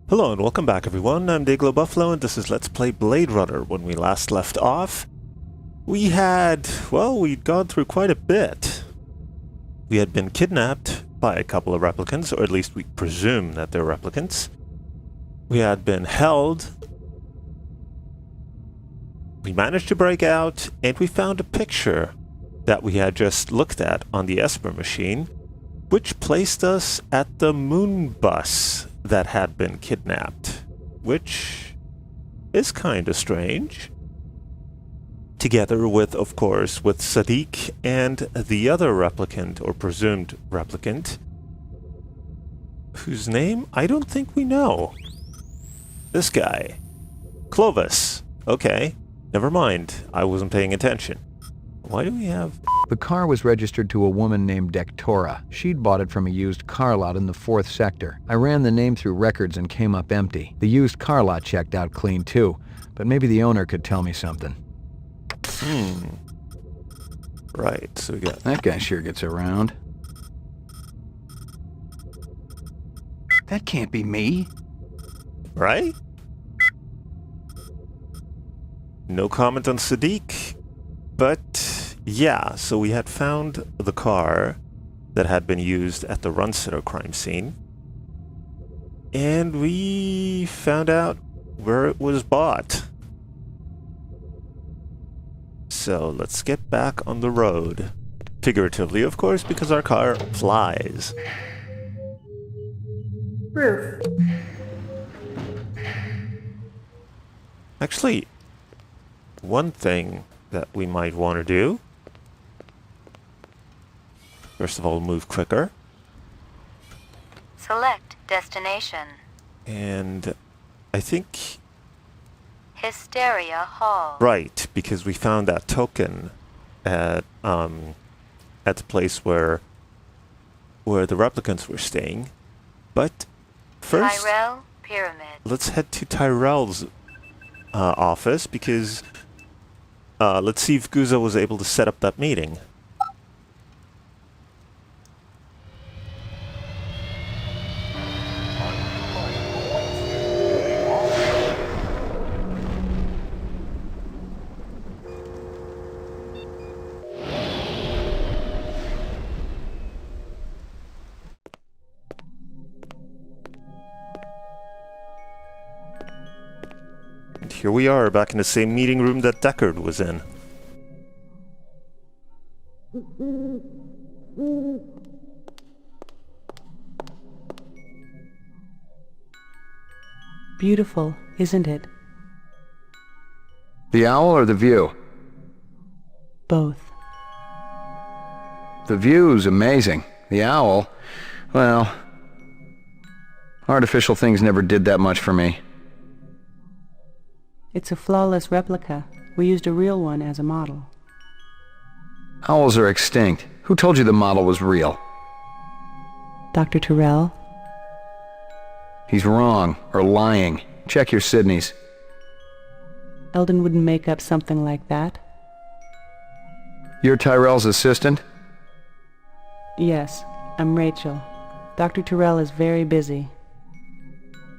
Hello and welcome back everyone, I'm Day-Glo Buffalo and this is Let's Play Blade Runner. When we last left off, we'd gone through quite a bit. We had been kidnapped by a couple of replicants, or at least we presume that they're replicants. We had been held. We managed to break out, and we found a picture that we had just looked at on the Esper machine, which placed us at the moon bus that had been kidnapped, which is kind of strange. Together with, of course, with Sadiq and the other replicant, or presumed replicant, whose name I don't think we know. This guy. Clovis. Okay, never mind. I wasn't paying attention. Why do we have... The car was registered to a woman named Dektora. She'd bought it from a used car lot in the 4th sector. I ran the name through records and came up empty. The used car lot checked out clean too, but maybe the owner could tell me something. Right, so we got... That guy sure gets around. That can't be me. Right? No comment on Sadiq, but yeah, so we had found the car that had been used at the Runsitter crime scene, and we found out where it was bought. So let's get back on the road. Figuratively, of course, because our car flies. Roof. Actually, one thing that we might want to do, first of all, move quicker. Select destination. And I think... Hysteria Hall. Right, because we found that token at the place where the replicants were staying. But first, Tyrell Pyramid. let's head to Tyrell's office, because let's see if Guza was able to set up that meeting. And here we are, back in the same meeting room that Deckard was in. Beautiful, isn't it? The owl or the view? Both. The view's amazing. The owl, well, artificial things never did that much for me. It's a flawless replica. We used a real one as a model. Owls are extinct. Who told you the model was real? Dr. Tyrell? He's wrong, or lying. Check your Sydneys. Eldon wouldn't make up something like that. You're Tyrell's assistant? Yes, I'm Rachel. Dr. Tyrell is very busy.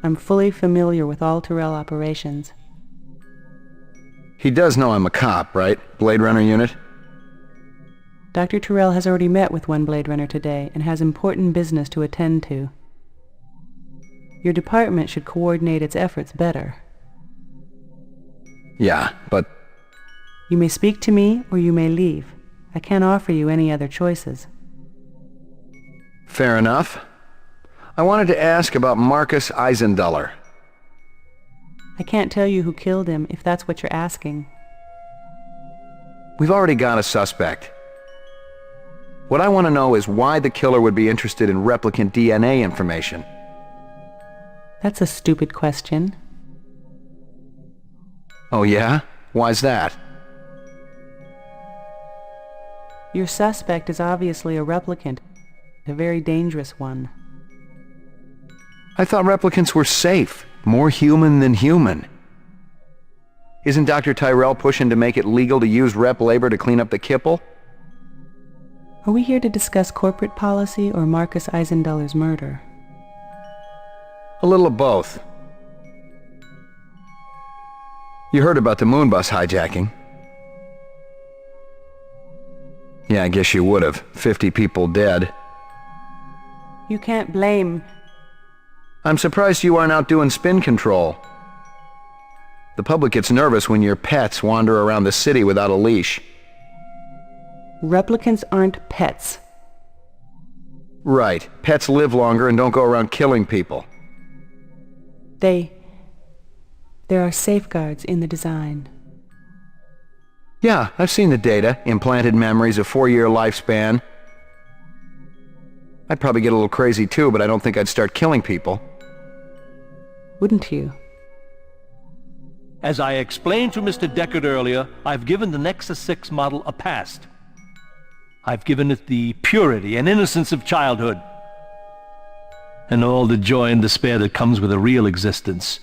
I'm fully familiar with all Tyrell operations. He does know I'm a cop, right? Blade Runner unit? Dr. Tyrell has already met with one Blade Runner today and has important business to attend to. Your department should coordinate its efforts better. Yeah, but... You may speak to me or you may leave. I can't offer you any other choices. Fair enough. I wanted to ask about Marcus Eisenduller. I can't tell you who killed him if that's what you're asking. We've already got a suspect. What I want to know is why the killer would be interested in replicant DNA information. That's a stupid question. Oh yeah? Why's that? Your suspect is obviously a replicant, a very dangerous one. I thought replicants were safe, more human than human. Isn't Dr. Tyrell pushing to make it legal to use rep labor to clean up the kipple? Are we here to discuss corporate policy or Marcus Eisenduller's murder? A little of both. You heard about the moon bus hijacking? Yeah, I guess you would have. 50 people dead. You can't blame... I'm surprised you aren't out doing spin control. The public gets nervous when your pets wander around the city without a leash. Replicants aren't pets. Right. Pets live longer and don't go around killing people. There are safeguards in the design. Yeah, I've seen the data. Implanted memories, a 4-year lifespan. I'd probably get a little crazy too, but I don't think I'd start killing people. Wouldn't you? As I explained to Mr. Deckard earlier, I've given the Nexus 6 model a past. I've given it the purity and innocence of childhood. And all the joy and despair that comes with a real existence.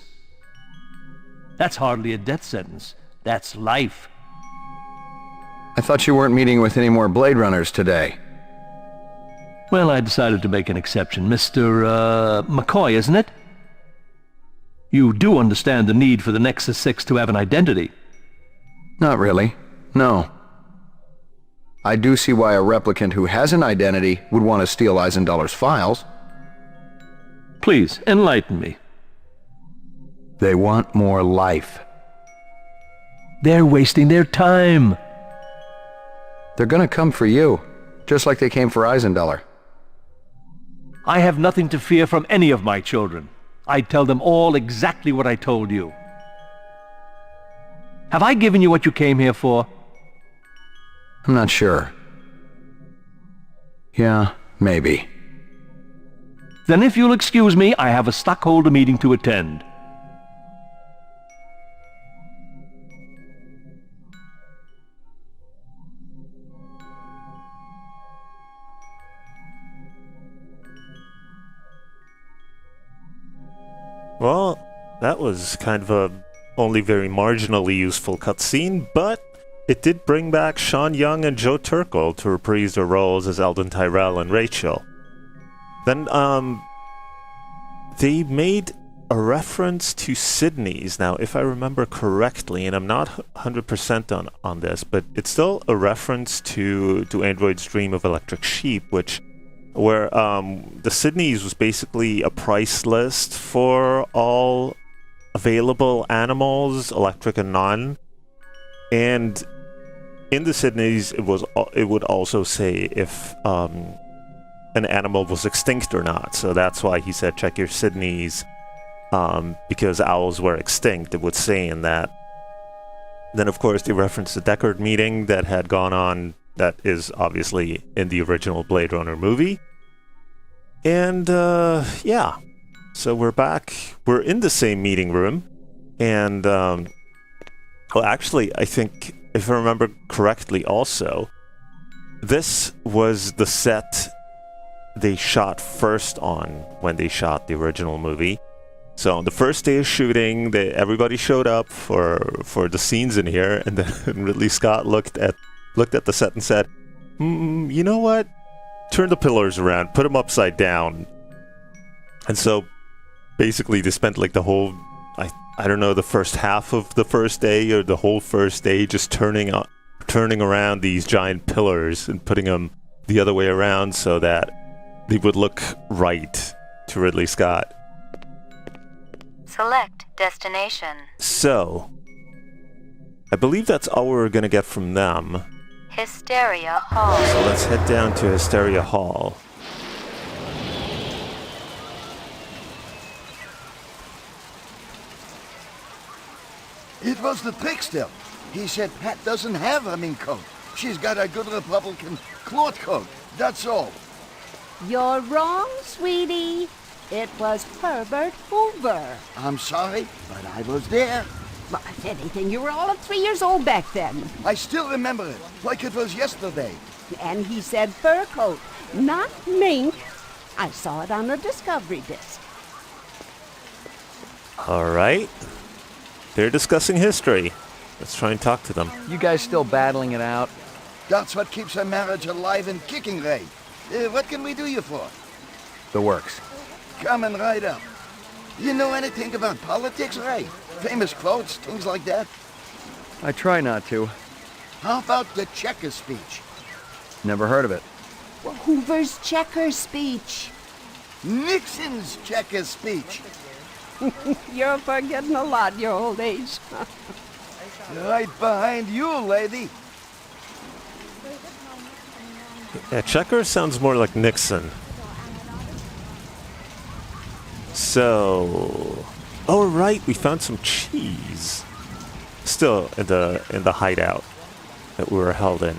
That's hardly a death sentence. That's life. I thought you weren't meeting with any more Blade Runners today. Well, I decided to make an exception. Mr. McCoy, isn't it? You do understand the need for the Nexus 6 to have an identity. Not really. No. I do see why a replicant who has an identity would want to steal Eisendoller's files. Please, enlighten me. They want more life. They're wasting their time. They're gonna come for you, just like they came for Eisendoller. I have nothing to fear from any of my children. I'd tell them all exactly what I told you. Have I given you what you came here for? I'm not sure. Yeah, maybe. Then if you'll excuse me, I have a stockholder meeting to attend. Well, that was kind of a only very marginally useful cutscene, but it did bring back Sean Young and Joe Turkel to reprise their roles as Eldon Tyrell and Rachel. Then, they made a reference to Sydney's. Now, if I remember correctly, and I'm not 100% on this, but it's still a reference to Android's Dream of Electric Sheep, where the Sydney's was basically a price list for all available animals, electric and non. And in the Sydney's, it would also say if an animal was extinct or not. So that's why he said check your Sydney's, because owls were extinct. It would say in that. Then, of course, they referenced the Deckard meeting that had gone on. That is obviously in the original Blade Runner movie. And, yeah. So we're back. We're in the same meeting room. And, well, actually, I think, if I remember correctly also, this was the set they shot first on when they shot the original movie. So on the first day of shooting, everybody showed up for the scenes in here, and then Ridley Scott looked at the set and said, you know what? Turn the pillars around, put them upside down. And so basically they spent like the whole, I don't know, the first half of the first day or the whole first day just turning around these giant pillars and putting them the other way around so that they would look right to Ridley Scott. Select destination. So, I believe that's all we're going to get from them. Hysteria Hall. So let's head down to Hysteria Hall. It was the trickster. He said Pat doesn't have a mink coat. She's got a good Republican cloth coat. That's all. You're wrong, sweetie. It was Herbert Hoover. I'm sorry, but I was there. Well, if anything, you were all of 3 years old back then. I still remember it, like it was yesterday. And he said fur coat, not mink. I saw it on the Discovery disc. Alright. They're discussing history. Let's try and talk to them. You guys still battling it out? That's what keeps a marriage alive and kicking, Ray. What can we do you for? The works. Coming right up. You know anything about politics, Ray? Famous quotes, things like that. I try not to. How about the checker speech? Never heard of it. Well, Hoover's checker speech. Nixon's checker speech. You're forgetting a lot, your old age. Right behind you, lady. Yeah, Checker sounds more like Nixon. So, oh right, we found some cheese. Still in the hideout that we were held in.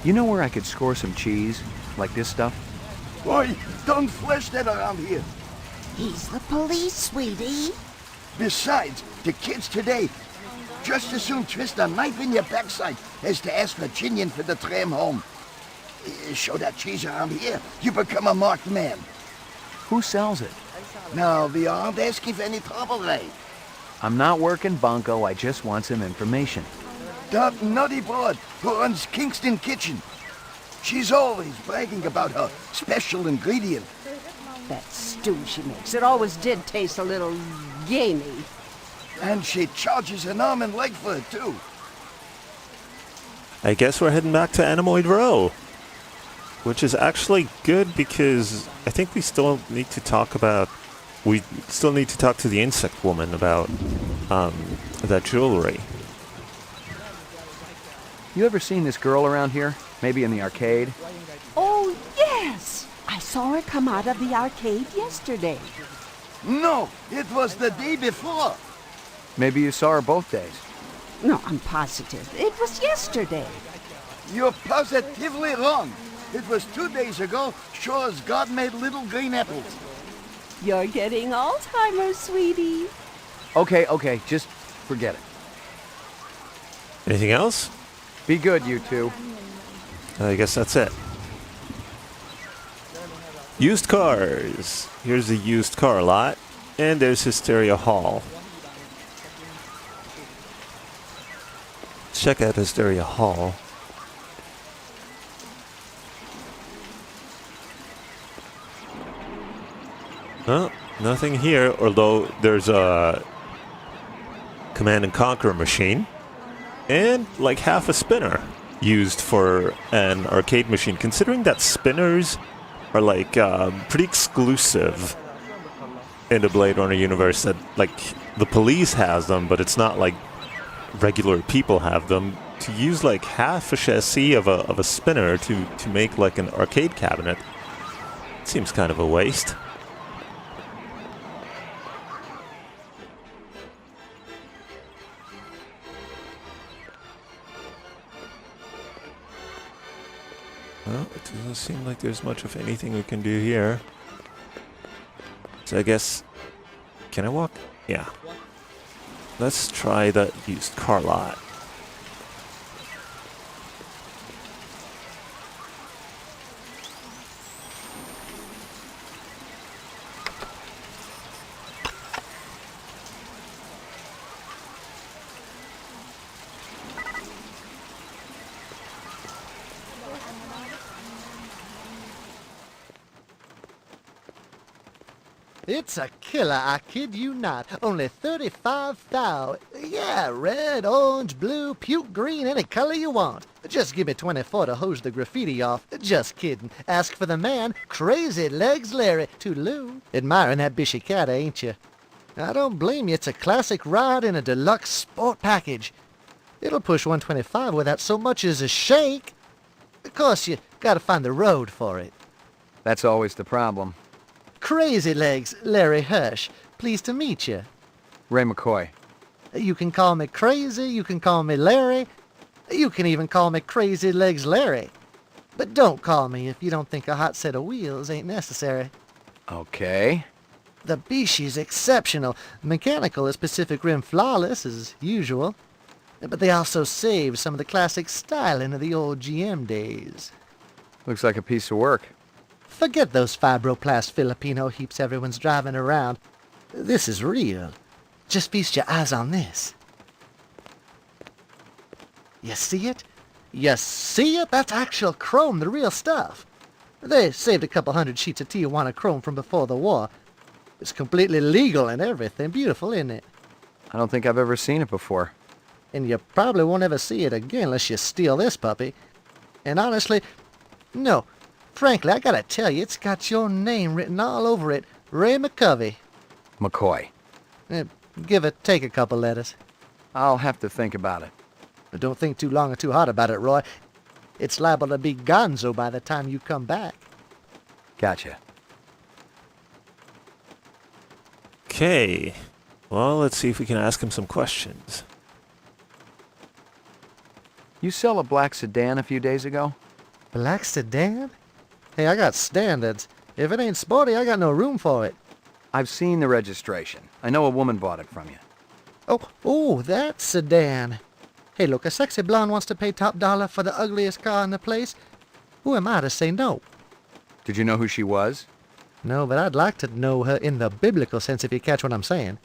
You know where I could score some cheese? Like this stuff? Boy, don't flash that around here. He's the police, sweetie. Besides, the kids today just as soon twist a knife in your backside as to ask Virginian for the tram home. Show that cheese around here, you become a marked man. Who sells it? Now, we aren't asking for any trouble, Ray. I'm not working bunco, I just want some information. That nutty broad who runs Kingston Kitchen. She's always bragging about her special ingredient. That stew she makes, it always did taste a little gamey. And she charges an arm and leg for it, too. I guess we're heading back to Anemoid Row. Which is actually good because I think we still need to talk to the insect woman about that jewelry. You ever seen this girl around here? Maybe in the arcade? Oh, yes! I saw her come out of the arcade yesterday. No, it was the day before. Maybe you saw her both days. No, I'm positive. It was yesterday. You're positively wrong. It was 2 days ago, sure as God made little green apples. You're getting Alzheimer's, sweetie. Okay, just forget it. Anything else? Be good, you two. I guess that's it. Used cars. Here's the used car lot. And there's Hysteria Hall. Let's check out Hysteria Hall. Oh, nothing here, although there's a Command and Conquer machine. And like half a spinner used for an arcade machine, considering that spinners are like pretty exclusive in the Blade Runner universe, that like the police has them, but it's not like regular people have them. To use like half a chassis of a spinner to make like an arcade cabinet seems kind of a waste. Well, it doesn't seem like there's much of anything we can do here. So I guess... Can I walk? Yeah. Let's try the used car lot. It's a killer, I kid you not. Only 35 thou. Yeah, red, orange, blue, puke green, any color you want. Just give me 24 to hose the graffiti off. Just kidding. Ask for the man, Crazy Legs Larry, Toodaloo. Admiring that bishy cat, ain't you? I don't blame you. It's a classic ride in a deluxe sport package. It'll push 125 without so much as a shake. Of course, you gotta find the road for it. That's always the problem. Crazy Legs, Larry Hirsch. Pleased to meet you. Ray McCoy. You can call me Crazy, you can call me Larry, you can even call me Crazy Legs Larry. But don't call me if you don't think a hot set of wheels ain't necessary. Okay. The Bishi's exceptional. Mechanical is Pacific Rim flawless, as usual. But they also save some of the classic styling of the old GM days. Looks like a piece of work. Forget those fibroplast Filipino heaps everyone's driving around. This is real. Just feast your eyes on this. You see it? You see it? That's actual chrome, the real stuff. They saved a couple hundred sheets of Tijuana chrome from before the war. It's completely legal and everything. Beautiful, isn't it? I don't think I've ever seen it before. And you probably won't ever see it again unless you steal this puppy. And honestly, no. Frankly, I gotta tell you, it's got your name written all over it. Ray McCovey. McCoy. Give it, take a couple letters. I'll have to think about it. But don't think too long or too hard about it, Roy. It's liable to be gonzo by the time you come back. Gotcha. Okay. Well, let's see if we can ask him some questions. You sell a black sedan a few days ago? Black sedan? Hey, I got standards. If it ain't sporty, I got no room for it. I've seen the registration. I know a woman bought it from you. Oh, that sedan. Hey, look, a sexy blonde wants to pay top dollar for the ugliest car in the place. Who am I to say no? Did you know who she was? No, but I'd like to know her in the biblical sense, if you catch what I'm saying.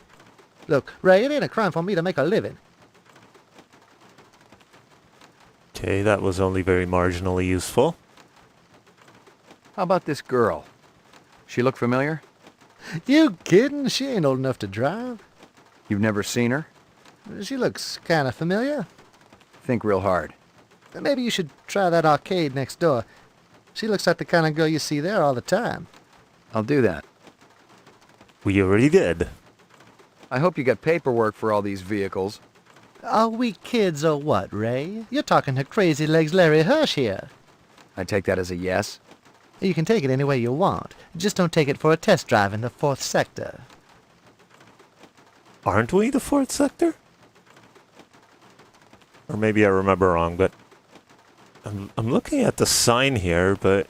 Look, Ray, it ain't a crime for me to make a living. Okay, that was only very marginally useful. How about this girl? She look familiar? You kidding? She ain't old enough to drive. You've never seen her? She looks kind of familiar. Think real hard. Maybe you should try that arcade next door. She looks like the kind of girl you see there all the time. I'll do that. We already did. I hope you got paperwork for all these vehicles. Are we kids or what, Ray? You're talking to Crazy Legs Larry Hirsch here. I take that as a yes. You can take it any way you want. Just don't take it for a test drive in the 4th sector. Aren't we the 4th sector? Or maybe I remember wrong, but I'm looking at the sign here, but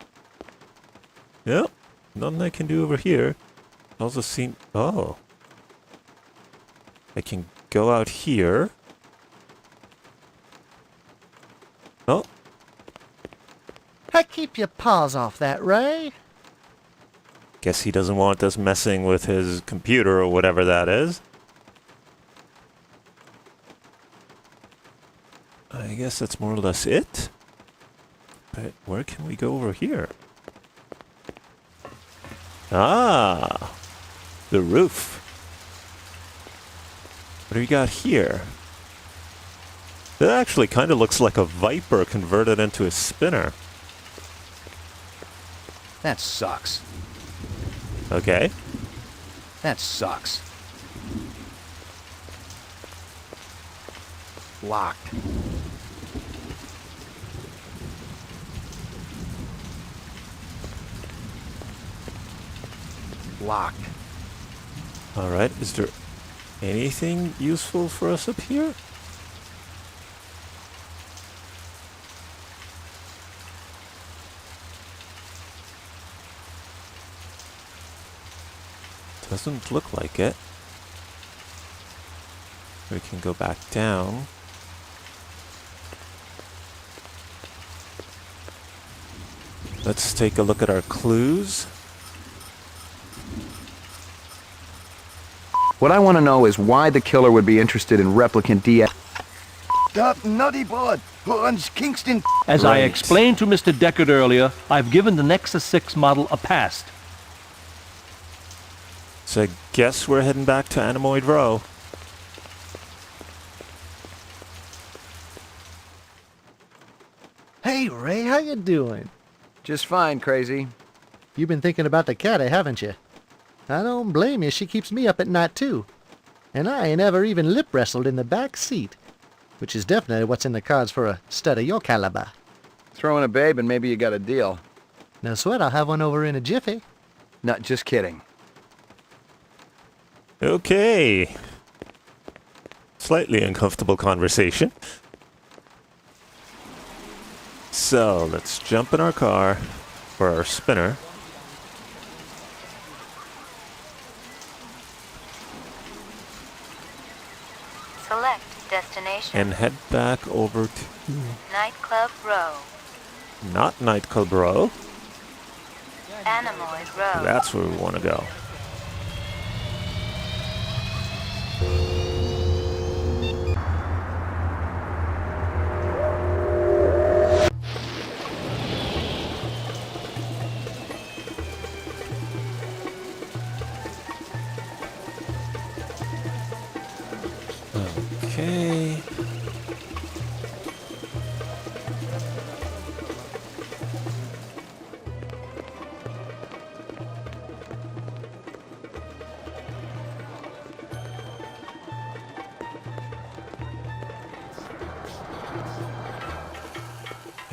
yep, nothing I can do over here. Also seen, oh, I can go out here. Oh, Hey, keep your paws off that, Ray. guess he doesn't want us messing with his computer or whatever that is. I guess that's more or less it. But where can we go over here? Ah, the roof. What do we got here? That actually kind of looks like a viper converted into a spinner. That sucks. Okay. That sucks. Locked. Locked. All right. Is there anything useful for us up here? Doesn't look like it. We can go back down. Let's take a look at our clues. What I want to know is why the killer would be interested in replicant DNA. That nutty board who runs Kingston. As I Right. explained to Mr. Deckard earlier, I've given the Nexus 6 model a past. So I guess we're heading back to Anemoid Row. Hey, Ray, how you doing? Just fine, Crazy. You've been thinking about the caddy, haven't you? I don't blame you. She keeps me up at night, too. And I ain't ever even lip wrestled in the back seat, which is definitely what's in the cards for a stud of your caliber. Throw in a babe and maybe you got a deal. No sweat, I'll have one over in a jiffy. Not just kidding. Okay. Slightly uncomfortable conversation. So let's jump in our car for our spinner. Select destination. And head back over to Nightclub Row. not Nightclub Row. Anemoid Row. That's where we want to go.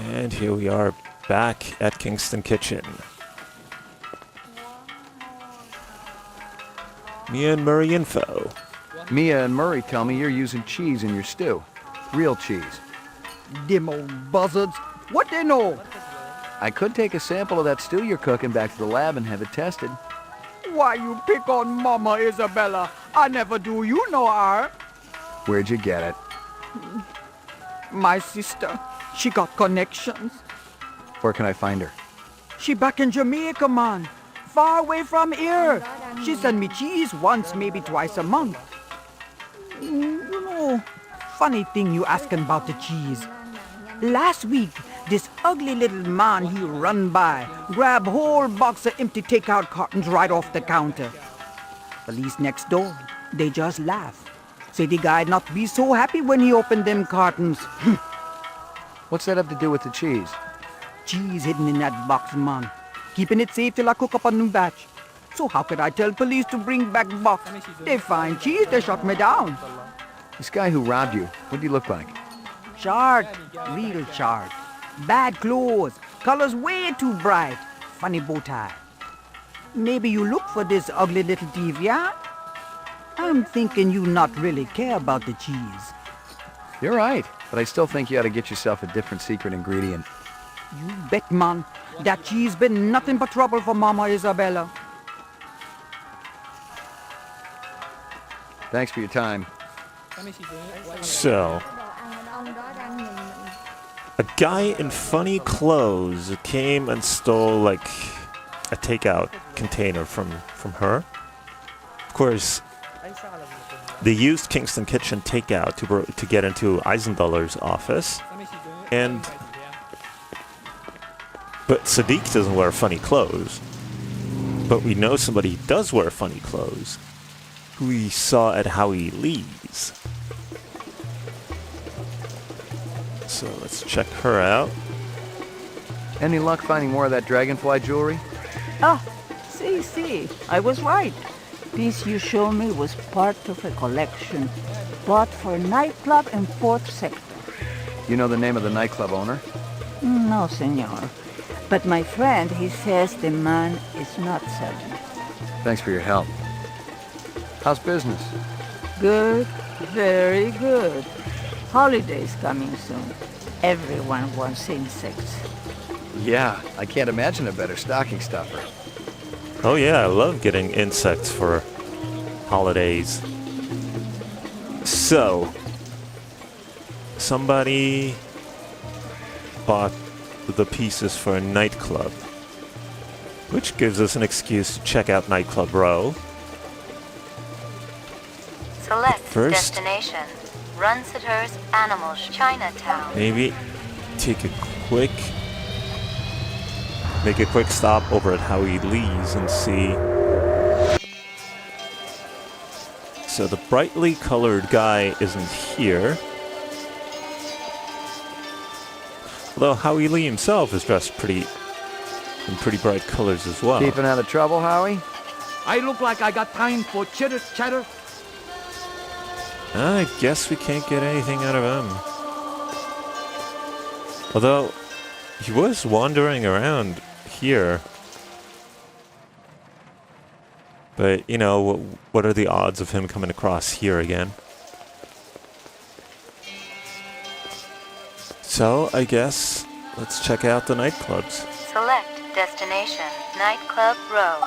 And here we are back at Kingston Kitchen. Mia and Murray info. Mia and Murray tell me you're using cheese in your stew. Real cheese. Them old buzzards. What they know? I could take a sample of that stew you're cooking back to the lab and have it tested. Why you pick on Mama Isabella? I never do you no harm. Where'd you get it? My sister, she got connections. Where can I find her? She back in Jamaica, man. Far away from here. She send me cheese once, maybe twice a month. You know, funny thing you asking about the cheese. Last week, this ugly little man he run by, grab whole box of empty takeout cartons right off the counter. Police next door, they just laugh. Say the guy not be so happy when he opened them cartons. What's that have to do with the cheese? Cheese hidden in that box, man. Keeping it safe till I cook up a new batch. So how could I tell police to bring back box? They find cheese, they shut me down. This guy who robbed you, what do you look like? Short, real short. Bad clothes, colors way too bright. Funny bow tie. Maybe you look for this ugly little thief, yeah? I'm thinking you not really care about the cheese. You're right, but I still think you ought to get yourself a different secret ingredient. You bet, man. That cheese been nothing but trouble for Mama Isabella. Thanks for your time. So, a guy in funny clothes came and stole like a takeout container from her. Of course, they used Kingston Kitchen takeout to get into Eisendoller's office, but Sadiq doesn't wear funny clothes. But we know somebody who does wear funny clothes, who we saw at Howie Lee's. So let's check her out. Any luck finding more of that dragonfly jewelry? Ah, see, I was right. This you show me was part of a collection bought for a nightclub in 4th Sector. You know the name of the nightclub owner? No, senor. But my friend, he says the man is not selling. Thanks for your help. How's business? Good, very good. Holidays coming soon. Everyone wants insects. Yeah, I can't imagine a better stocking stuffer. Oh yeah, I love getting insects for holidays. So, somebody bought the pieces for a nightclub, which gives us an excuse to check out Nightclub Row. Select First, destination. Runsitter's Animals Chinatown. maybe make a quick stop over at Howie Lee's and see. So the brightly colored guy isn't here. Although Howie Lee himself is dressed in pretty bright colors as well. Keeping out of trouble, Howie? I look like I got time for chitter chatter. I guess we can't get anything out of him. Although, he was wandering around here. But, you know, what are the odds of him coming across here again? So, I guess, let's check out the nightclubs. Select destination. Nightclub Row.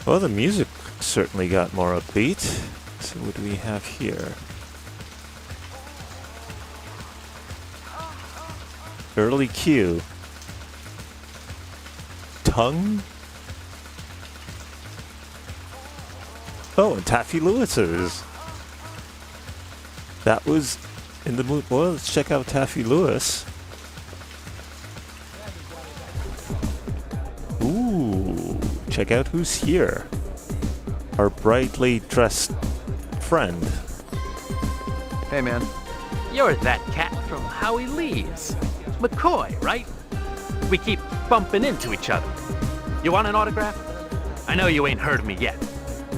Well, the music certainly got more upbeat. So what do we have here? Early Q. Tongue? Oh, and Taffy Lewis's. That was in the mood. Well, let's check out Taffy Lewis. Ooh, check out who's here. our brightly dressed friend. Hey, man. You're that cat from Howie Lee's. McCoy, right? We keep bumping into each other. You want an autograph? I know you ain't heard of me yet,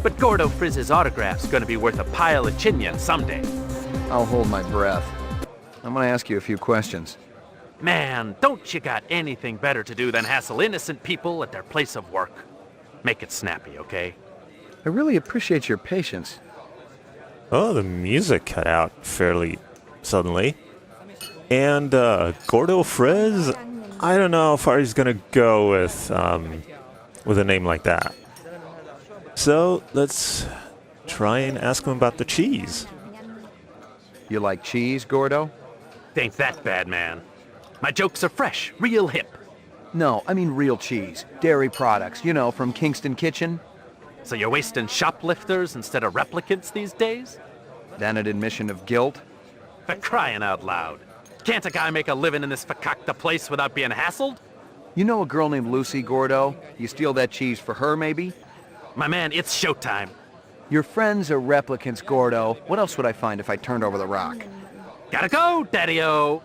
but Gordo Frizz's autograph's gonna be worth a pile of chinion someday. I'll hold my breath. I'm gonna ask you a few questions. Man, don't you got anything better to do than hassle innocent people at their place of work? Make it snappy, okay? I really appreciate your patience. Oh, the music cut out fairly suddenly. And Gordo Frizz, I don't know how far he's gonna go with a name like that. So let's try and ask him about the cheese. You like cheese, Gordo? Ain't that bad, man. My jokes are fresh, real hip. No, I mean real cheese. Dairy products, you know, from Kingston Kitchen. So you're wasting shoplifters instead of replicants these days? Then an admission of guilt. For crying out loud. Can't a guy make a living in this fakakta place without being hassled? You know a girl named Lucy, Gordo? You steal that cheese for her, maybe? My man, it's showtime. Your friends are replicants, Gordo. What else would I find if I turned over the rock? Gotta go, Daddy-O.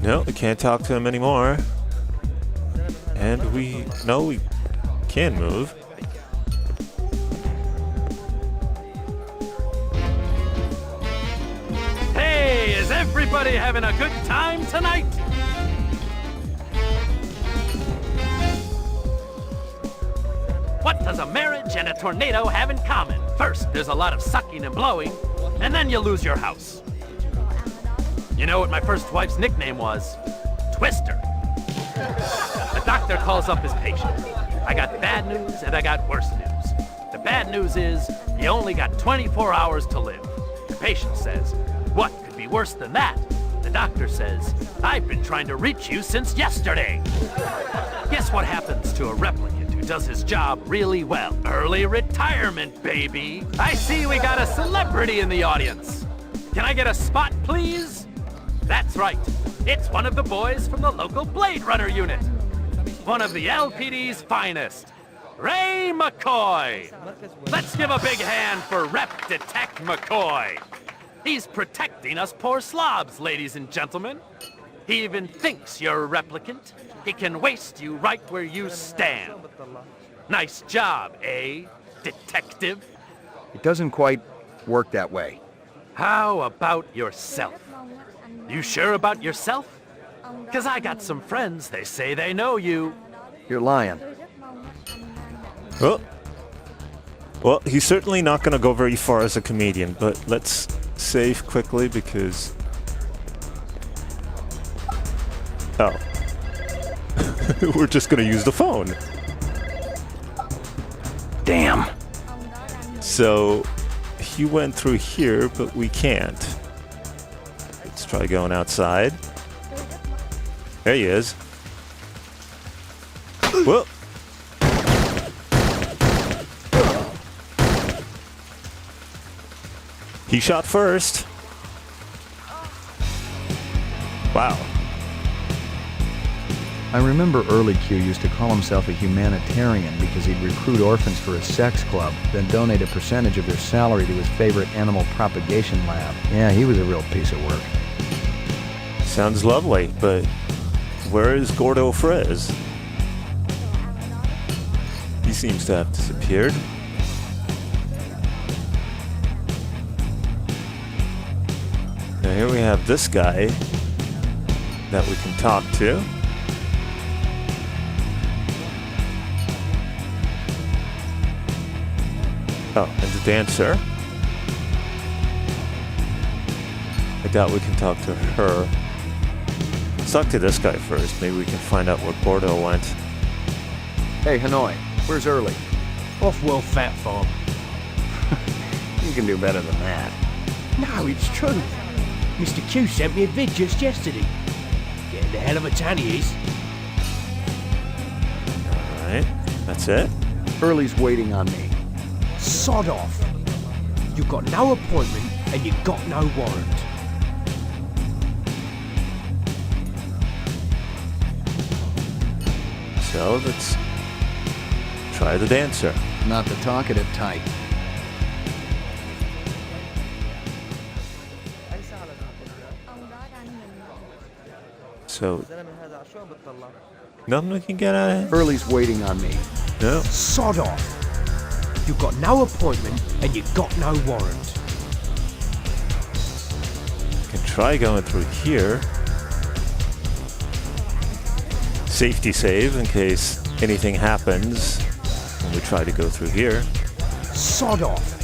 No, we can't talk to him anymore. And we can move. Hey, is everybody having a good time tonight? What does a marriage and a tornado have in common? First, there's a lot of sucking and blowing, and then you lose your house. You know what my first wife's nickname was? Twister. The doctor calls up his patient. I got bad news and I got worse news. The bad news is you only got 24 hours to live. The patient says, what could be worse than that? The doctor says, I've been trying to reach you since yesterday. Guess what happens to a replicant who does his job really well? Early retirement, baby. I see we got a celebrity in the audience. Can I get a spot, please? That's right. It's one of the boys from the local Blade Runner unit. One of the LPD's finest, Ray McCoy. Let's give a big hand for Rep Detect McCoy. He's protecting us poor slobs, ladies and gentlemen. He even thinks you're a replicant. He can waste you right where you stand. Nice job, eh, detective? It doesn't quite work that way. How about yourself? You sure about yourself? 'Cause I got some friends, they say they know you. You're lying. Well, he's certainly not going to go very far as a comedian, but let's save quickly because... Oh. We're just going to use the phone. Damn. So, he went through here, but we can't. Let's try going outside. There he is. Whoa. He shot first. Wow. I remember Early Q used to call himself a humanitarian because he'd recruit orphans for his sex club, then donate a percentage of their salary to his favorite animal propagation lab. Yeah, he was a real piece of work. Sounds lovely, but where is Gordo Frizz? He seems to have disappeared. Now here we have this guy that we can talk to. Oh, and the dancer. I doubt we can talk to her. Let's talk to this guy first. Maybe we can find out where Gordo went. Hey, Hanoi, where's Early? Off-world fat farm. You can do better than that. No, it's true. Mr. Q sent me a vid just yesterday. Getting the hell of a tan he is. Alright, that's it. Early's waiting on me. Sod off. You got no appointment and you got no warrant. So let's try the dancer. Not the talkative type. So, nothing we can get out of it? Hurley's waiting on me. No. Sod off. You've got no appointment and you've got no warrant. Can try going through here. Safety save in case anything happens when we try to go through here. Sod off.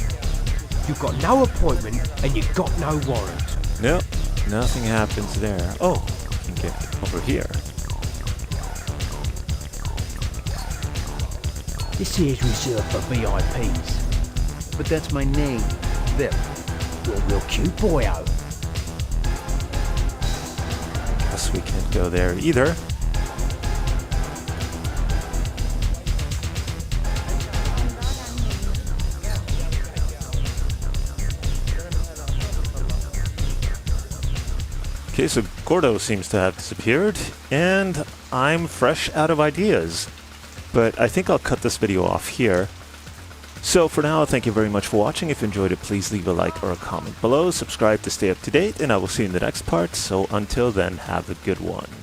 You've got no appointment and you've got no warrant. Nope, nothing happens there. Oh, we can get over here. This here's reserved for VIPs. But that's my name. Vip. You're a real cute boyo. Guess we can't go there either. Okay, so Gordo seems to have disappeared, and I'm fresh out of ideas. But I think I'll cut this video off here. So for now, thank you very much for watching. If you enjoyed it, please leave a like or a comment below. Subscribe to stay up to date, and I will see you in the next part. So until then, have a good one.